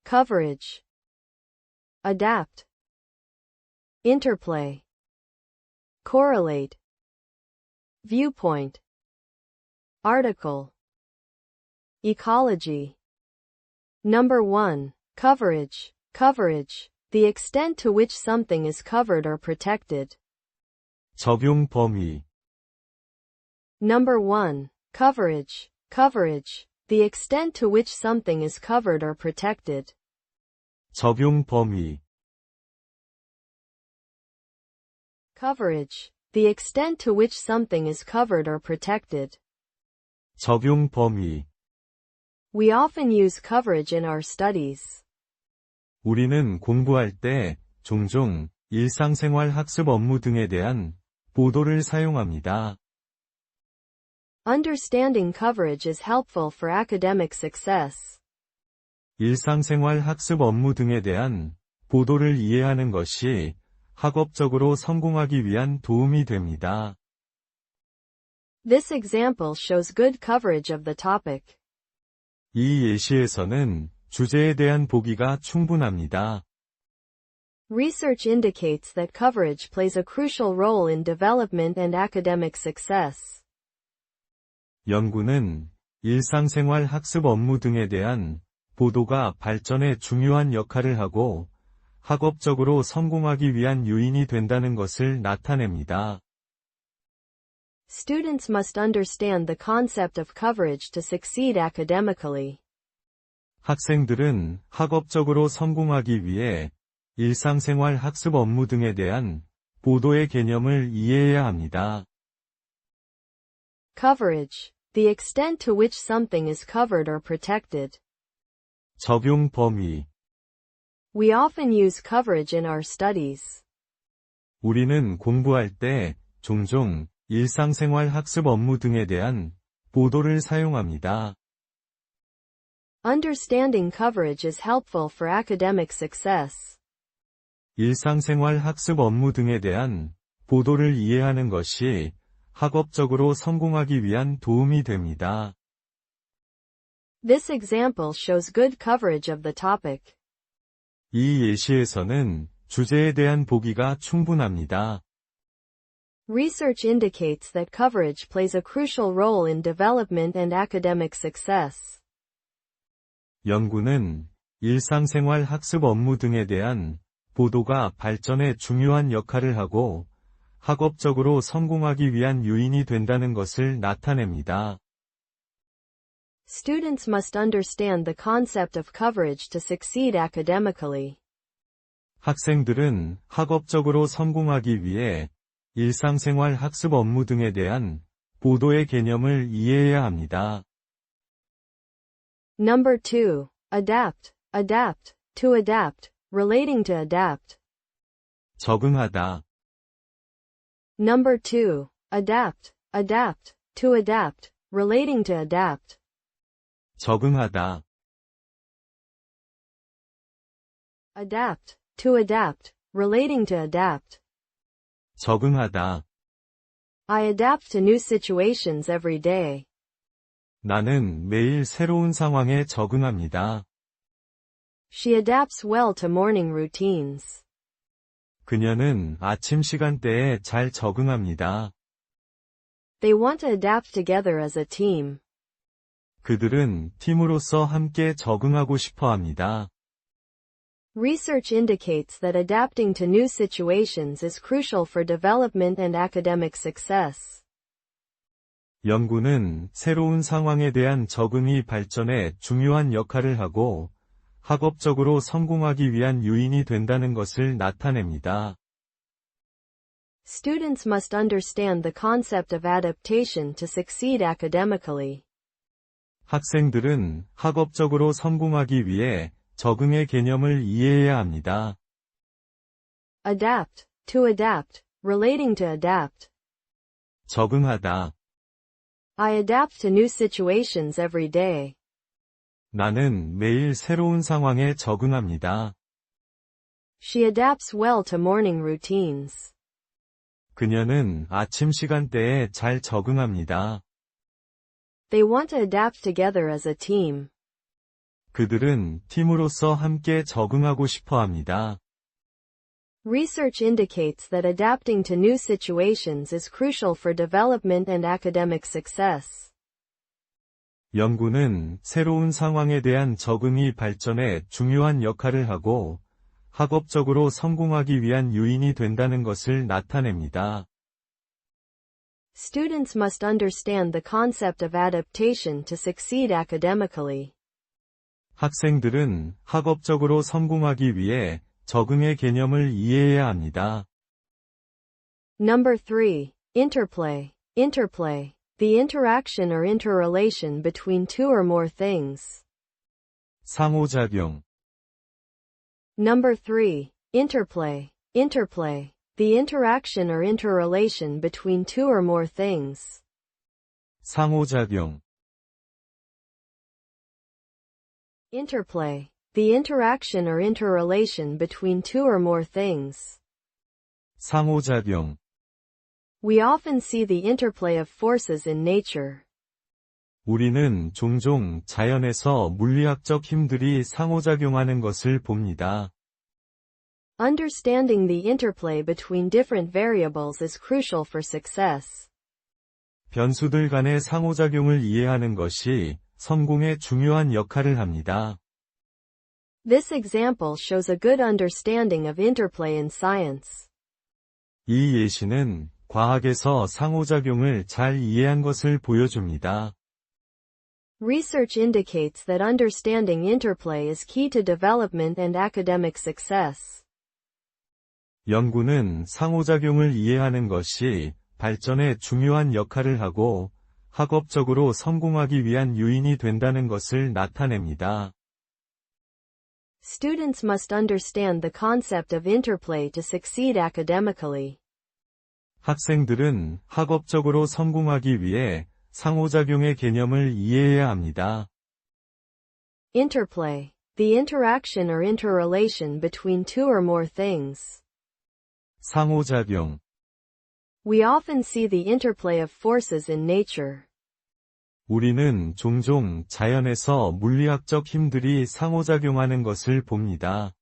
coverage, adapt, interplay, correlate, viewpoint, article, ecology. Number 1. Coverage. Coverage. The extent to which something is covered or protected. 적용 범위. Number 1. Coverage. Coverage. The extent to which something is covered or protected. 적용 범위. Coverage. The extent to which something is covered or protected. 적용 범위. We often use coverage in our studies. 우리는 공부할 때 종종 일상생활 학습 업무 등에 대한 보도를 사용합니다. Understanding coverage is helpful for academic success. 일상생활 학습 업무 등에 대한 보도를 이해하는 것이 학업적으로 성공하기 위한 도움이 됩니다. This example shows good coverage of the topic. 이 예시에서는 주제에 대한 보기가 충분합니다. Research indicates that coverage plays a crucial role in development and academic success. 연구는 일상생활 학습 업무 등에 대한 보도가 발전에 중요한 역할을 하고 학업적으로 성공하기 위한 요인이 된다는 것을 나타냅니다. Students must understand the concept of coverage to succeed academically. 학생들은 학업적으로 성공하기 위해 일상생활 학습 업무 등에 대한 보도의 개념을 이해해야 합니다. Coverage. The extent to which something is covered or protected. 적용 범위. We often use coverage in our studies. 우리는 공부할 때 종종 일상생활 학습 업무 등에 대한 보도를 사용합니다. Understanding coverage is helpful for academic success. 일상생활 학습 업무 등에 대한 보도를 이해하는 것이 학업적으로 성공하기 위한 도움이 됩니다. This example shows good coverage of the topic. 이 예시에서는 주제에 대한 보기가 충분합니다. Research indicates that coverage plays a crucial role in development and academic success. 연구는 일상생활 학습 업무 등에 대한 보도가 발전에 중요한 역할을 하고 학업적으로 성공하기 위한 요인이 된다는 것을 나타냅니다. Students must understand the concept of coverage to succeed academically. 학생들은 학업적으로 성공하기 위해 일상생활 학습 업무 등에 대한 보도의 개념을 이해해야 합니다. Number 2. Adapt. Adapt. To adapt. Relating to adapt. 적응하다. Number 2. Adapt. Adapt. To adapt. Relating to adapt. 적응하다. Adapt. To adapt. Relating to adapt. 적응하다. I adapt to new situations every day. 나는 매일 새로운 상황에 적응합니다. She adapts well to morning routines. 그녀는 아침 시간대에 잘 적응합니다. They want to adapt together as a team. 그들은 팀으로서 함께 적응하고 싶어 합니다. Research indicates that adapting to new situations is crucial for development and academic success. 연구는 새로운 상황에 대한 적응이 발전에 중요한 역할을 하고 학업적으로 성공하기 위한 요인이 된다는 것을 나타냅니다. Students must understand the concept of adaptation to succeed academically. 학생들은 학업적으로 성공하기 위해 적응의 개념을 이해해야 합니다. Adapt. To adapt. Relating to adapt. 적응하다. I adapt to new situations every day. 나는 매일 새로운 상황에 적응합니다. She adapts well to morning routines. 그녀는 아침 시간대에 잘 적응합니다. They want to adapt together as a team. 그들은 팀으로서 함께 적응하고 싶어 합니다. Research indicates that adapting to new situations is crucial for development and academic success. 연구는 새로운 상황에 대한 적응이 발전에 중요한 역할을 하고 학업적으로 성공하기 위한 요인이 된다는 것을 나타냅니다. Students must understand the concept of adaptation to succeed academically. 학생들은 학업적으로 성공하기 위해 적응의 개념을 이해해야 합니다. Number 3. Interplay. Interplay. The interaction or interrelation between two or more things. 상호작용. Number 3. Interplay. Interplay. The interaction or interrelation between two or more things. 상호작용. Interplay. The interaction or interrelation between two or more things. 상호작용. We often see the interplay of forces in nature. 우리는 종종 자연에서 물리학적 힘들이 상호작용하는 것을 봅니다. Understanding the interplay between different variables is crucial for success. 변수들 간의 상호작용을 이해하는 것이 성공에 중요한 역할을 합니다. This example shows a good understanding of interplay in science. 이 예시는 과학에서 상호작용을 잘 이해한 것을 보여줍니다. Research indicates that understanding interplay is key to development and academic success. 연구는 상호작용을 이해하는 것이 발전에 중요한 역할을 하고 학업적으로 성공하기 위한 요인이 된다는 것을 나타냅니다. Students must understand the concept of interplay to succeed academically. 학생들은 학업적으로 성공하기 위해 상호작용의 개념을 이해해야 합니다. Interplay. The interaction or interrelation between two or more things. 상호작용. We often see the interplay of forces in nature. 우리는 종종 자연에서 물리학적 힘들이 상호작용하는 것을 봅니다.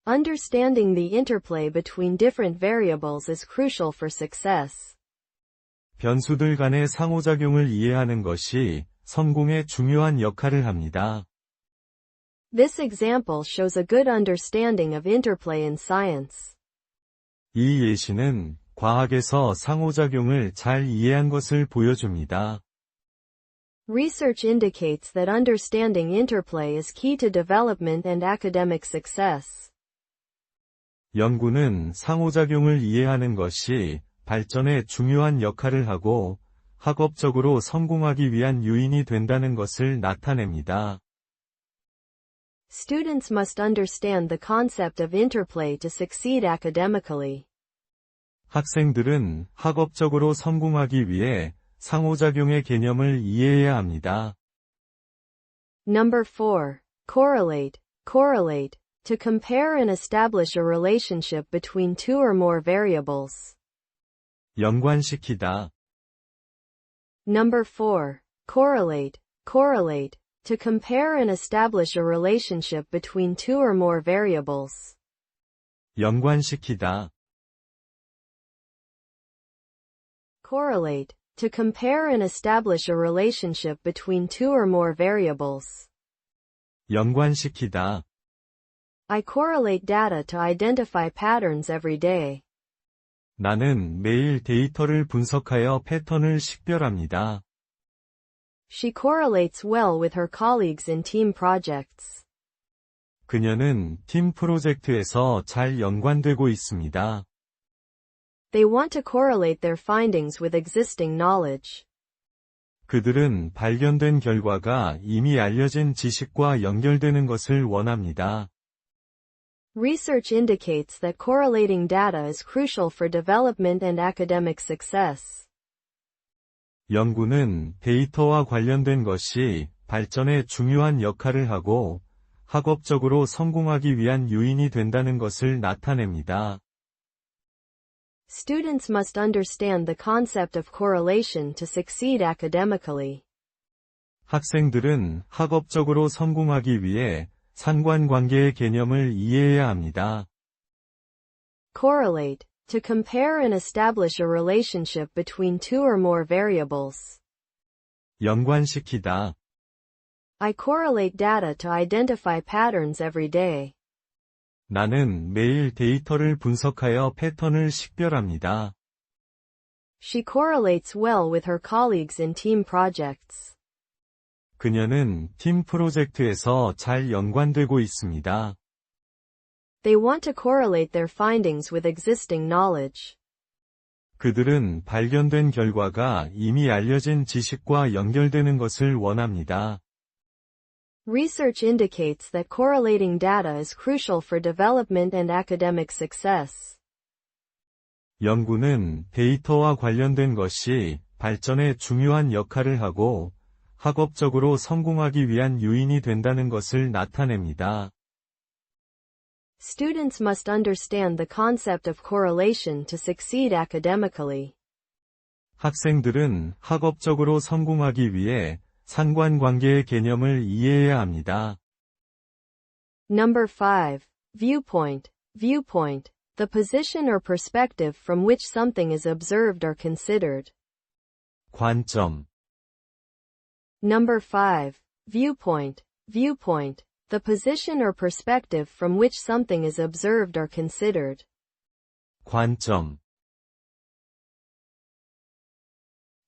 Understanding the interplay between different variables is crucial for success. 변수들 간의 상호작용을 이해하는 것이 성공에 중요한 역할을 합니다. This example shows a good understanding of interplay in science. 이 예시는 과학에서 상호작용을 잘 이해한 것을 보여줍니다. Research indicates that understanding interplay is key to development and academic success. 연구는 상호작용을 이해하는 것이 발전에 중요한 역할을 하고 학업적으로 성공하기 위한 요인이 된다는 것을 나타냅니다. Students must understand the concept of interplay to succeed academically. 학생들은 학업적으로 성공하기 위해 상호작용의 개념을 이해해야 합니다. Number 4. Correlate. Correlate. To compare and establish a relationship between two or more variables. 연관시키다. Number 4. Correlate. Correlate. To compare and establish a relationship between two or more variables. 연관시키다. Correlate. To compare and establish a relationship between two or more variables. 연관시키다. I correlate data to identify patterns every day. 나는 매일 데이터를 분석하여 패턴을 식별합니다. She correlates well with her colleagues in team projects. 그녀는 팀 프로젝트에서 잘 연관되고 있습니다. They want to correlate their findings with existing knowledge. 그들은 발견된 결과가 이미 알려진 지식과 연결되는 것을 원합니다. Research indicates that correlating data is crucial for development and academic success. 연구는 데이터와 관련된 것이 발전에 중요한 역할을 하고 학업적으로 성공하기 위한 요인이 된다는 것을 나타냅니다. Students must understand the concept of correlation to succeed academically. 학생들은 학업적으로 성공하기 위해 상관관계의 개념을 이해해야 합니다. Correlate. To compare and establish a relationship between two or more variables. 연관시키다. I correlate data to identify patterns every day. 나는 매일 데이터를 분석하여 패턴을 식별합니다. She correlates well with her colleagues in team projects. 그녀는 팀 프로젝트에서 잘 연관되고 있습니다. They want to correlate their findings with existing knowledge. 그들은 발견된 결과가 이미 알려진 지식과 연결되는 것을 원합니다. Research indicates that correlating data is crucial for development and academic success. 연구는 데이터와 관련된 것이 발전에 중요한 역할을 하고 학업적으로 성공하기 위한 요인이 된다는 것을 나타냅니다. Students must understand the concept of correlation to succeed academically. 학생들은 학업적으로 성공하기 위해 상관관계의 개념을 이해해야 합니다. Number 5. Viewpoint. Viewpoint. The position or perspective from which something is observed or considered. 관점. Number 5. Viewpoint. Viewpoint. The position or perspective from which something is observed or considered. 관점.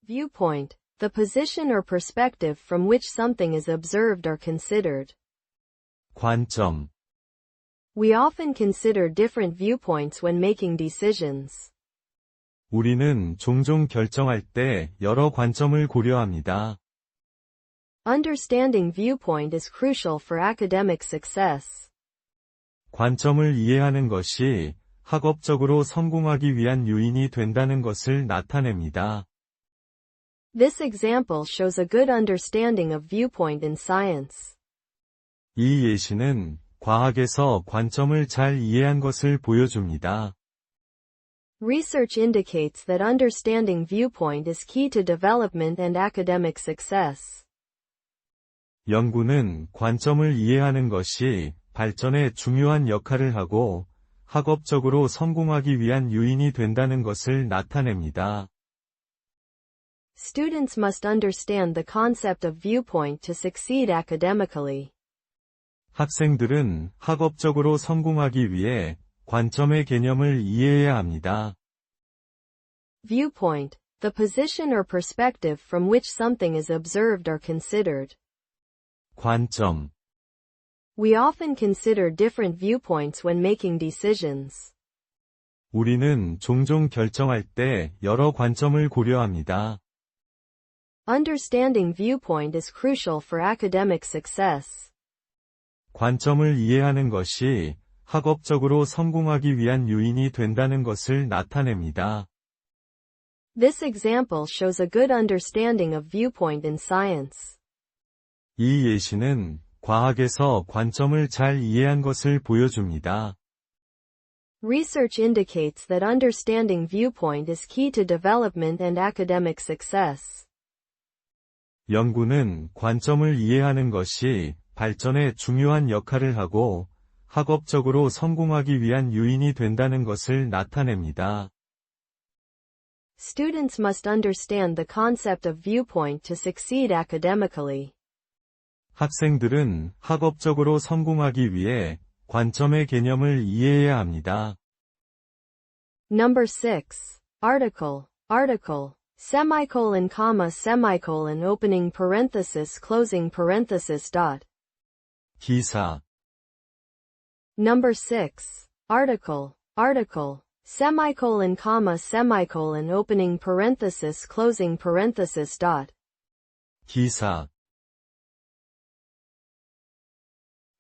Viewpoint. The position or perspective from which something is observed or considered. 관점. We often consider different viewpoints when making decisions. 우리는 종종 결정할 때 여러 관점을 고려합니다. Understanding viewpoint is crucial for academic success. 관점을 이해하는 것이 학업적으로 성공하기 위한 요인이 된다는 것을 나타냅니다. This example shows a good understanding of viewpoint in science. 이 예시는 과학에서 관점을 잘 이해한 것을 보여줍니다. Research indicates that understanding viewpoint is key to development and academic success. 연구는 관점을 이해하는 것이 발전에 중요한 역할을 하고 학업적으로 성공하기 위한 요인이 된다는 것을 나타냅니다. Students must understand the concept of viewpoint to succeed academically. 학생들은 학업적으로 성공하기 위해 관점의 개념을 이해해야 합니다. Viewpoint. The position or perspective from which something is observed or considered. 관점. We often consider different viewpoints when making decisions. 우리는 종종 결정할 때 여러 관점을 고려합니다. Understanding viewpoint is crucial for academic success. 관점을 이해하는 것이 학업적으로 성공하기 위한 요인이 된다는 것을 나타냅니다. This example shows a good understanding of viewpoint in science. 이 예시는 과학에서 관점을 잘 이해한 것을 보여줍니다. Research indicates that understanding viewpoint is key to development and academic success. 연구는 관점을 이해하는 것이 발전에 중요한 역할을 하고 학업적으로 성공하기 위한 요인이 된다는 것을 나타냅니다. Students must understand the concept of viewpoint to succeed academically. 학생들은 학업적으로 성공하기 위해 관점의 개념을 이해해야 합니다. Number 6. Article. Article. Semicolon, comma, semicolon, opening parenthesis, closing parenthesis, dot. 기사. Number 6. Article. Article. Semicolon, comma, semicolon, opening parenthesis, closing parenthesis, dot. 기사.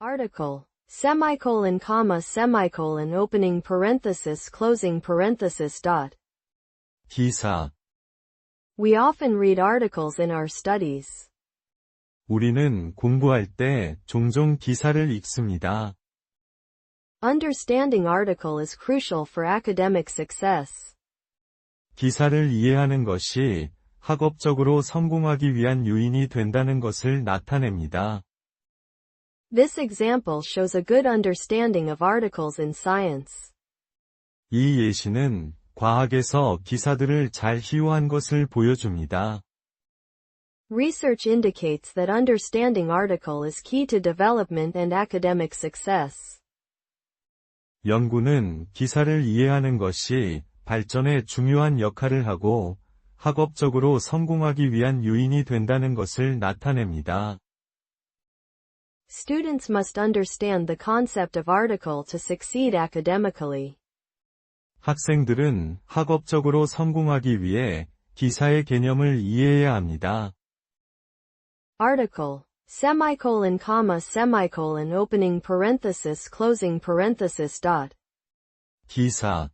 Article. Semicolon, comma, semicolon, opening parenthesis, closing parenthesis, dot. 기사. We often read articles in our studies. 우리는 공부할 때 종종 기사를 읽습니다. Understanding article is crucial for academic success. 기사를 이해하는 것이 학업적으로 성공하기 위한 요인이 된다는 것을 나타냅니다. This example shows a good understanding of articles in science. 이 예시는 과학에서 기사들을 잘 희화한 것을 보여줍니다. Research indicates that understanding article is key to development and academic success. 연구는 기사를 이해하는 것이 발전에 중요한 역할을 하고 학업적으로 성공하기 위한 요인이 된다는 것을 나타냅니다. Students must understand the concept of article to succeed academically. 학생들은 학업적으로 성공하기 위해 기사의 개념을 이해해야 합니다. Article, semicolon, comma, semicolon, opening parenthesis, closing parenthesis, dot. 기사.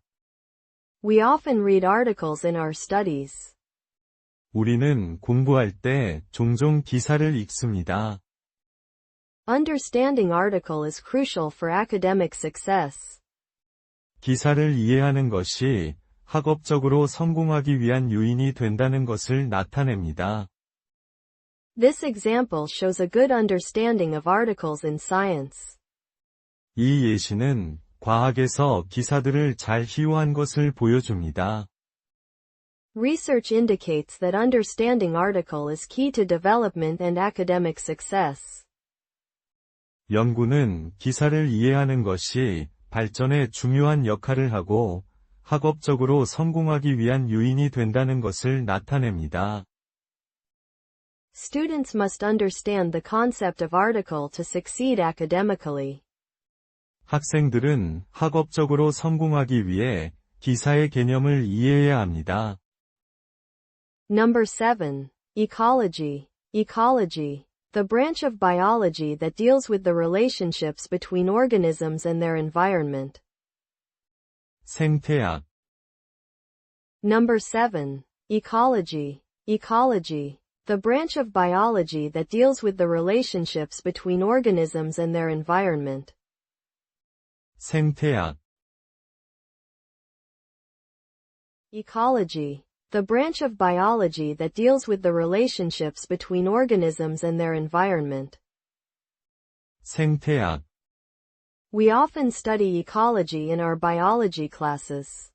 We often read articles in our studies. 우리는 공부할 때 종종 기사를 읽습니다. Understanding article is crucial for academic success. 기사를 이해하는 것이 학업적으로 성공하기 위한 요인이 된다는 것을 나타냅니다. This example shows a good understanding of articles in science. 이 예시는 과학에서 기사들을 잘 희화한 것을 보여줍니다. Research indicates that understanding article is key to development and academic success. 연구는 기사를 이해하는 것이 발전에 중요한 역할을 하고 학업적으로 성공하기 위한 요인이 된다는 것을 나타냅니다. Students must understand the concept of article to succeed academically. 학생들은 학업적으로 성공하기 위해 기사의 개념을 이해해야 합니다. Number 7. Ecology. Ecology. The branch of biology that deals with the relationships between organisms and their environment. 생태학. Number 7. Ecology. Ecology. The branch of biology that deals with the relationships between organisms and their environment. 생태학. Ecology. The branch of biology that deals with the relationships between organisms and their environment. 생태학. We often study ecology in our biology classes.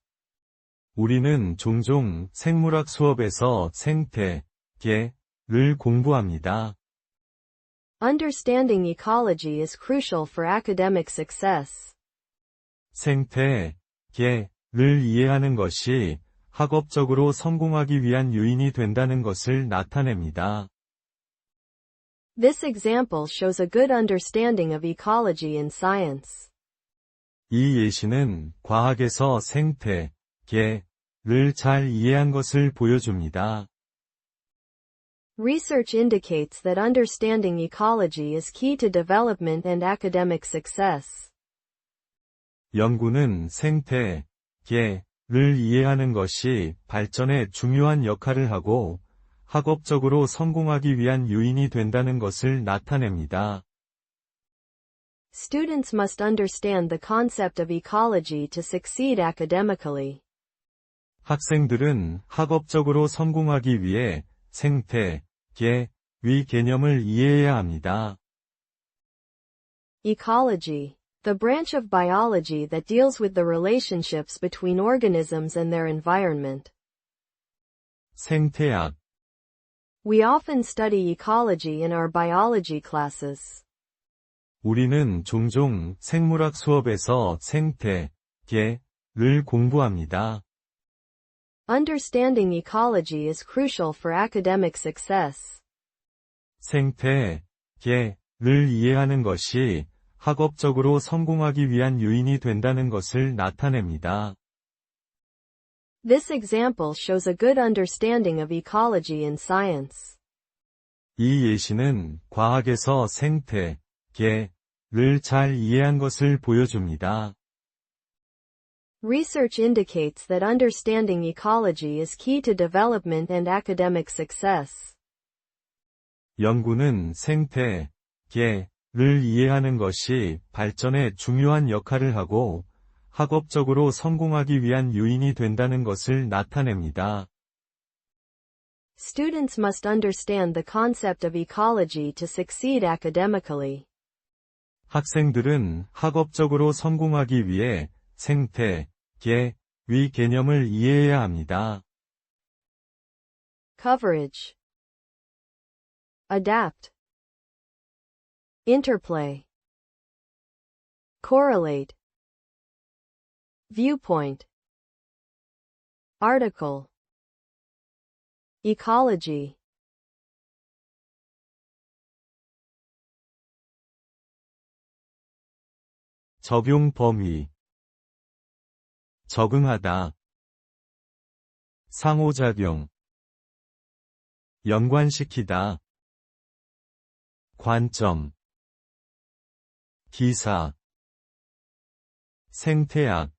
우리는 종종 생물학 수업에서 생태, 개를 공부합니다. Understanding ecology is crucial for academic success. 생태, 개를 이해하는 것이 학업적으로 성공하기 위한 요인이 된다는 것을 나타냅니다. This example shows a good understanding of ecology in science. 이 예시는 과학에서 생태, 개를 잘 이해한 것을 보여줍니다. Research indicates that understanding ecology is key to development and academic success. 연구는 생태, 개를 이해하는 것이 발전에 중요한 역할을 하고 학업적으로 성공하기 위한 요인이 된다는 것을 나타냅니다. Students must understand the concept of ecology to succeed academically. 학생들은 학업적으로 성공하기 위해 생태, 개의 개념을 이해해야 합니다. Ecology. The branch of biology that deals with the relationships between organisms and their environment. 생태학. We often study ecology in our biology classes. 우리는 종종 생물학 수업에서 생태, 개를 공부합니다. Understanding ecology is crucial for academic success. 생태, 개를 이해하는 것이 학업적으로 성공하기 위한 요인이 된다는 것을 나타냅니다. This example shows a good understanding of ecology in science. 이 예시는 과학에서 생태, 개를 잘 이해한 것을 보여줍니다. Research indicates that understanding ecology is key to development and academic success. 연구는 생태, 개를 이해하는 것이 발전에 중요한 역할을 하고 학업적으로 성공하기 위한 요인이 된다는 것을 나타냅니다. Students must understand the concept of ecology to succeed academically. 학생들은 학업적으로 성공하기 위해 생태, 위 개념을 이해해야 합니다. Coverage. Adapt. Interplay. Correlate. Viewpoint. Article. Ecology. 적용 범위. 적응하다. 상호작용. 연관시키다. 관점. 기사. 생태학.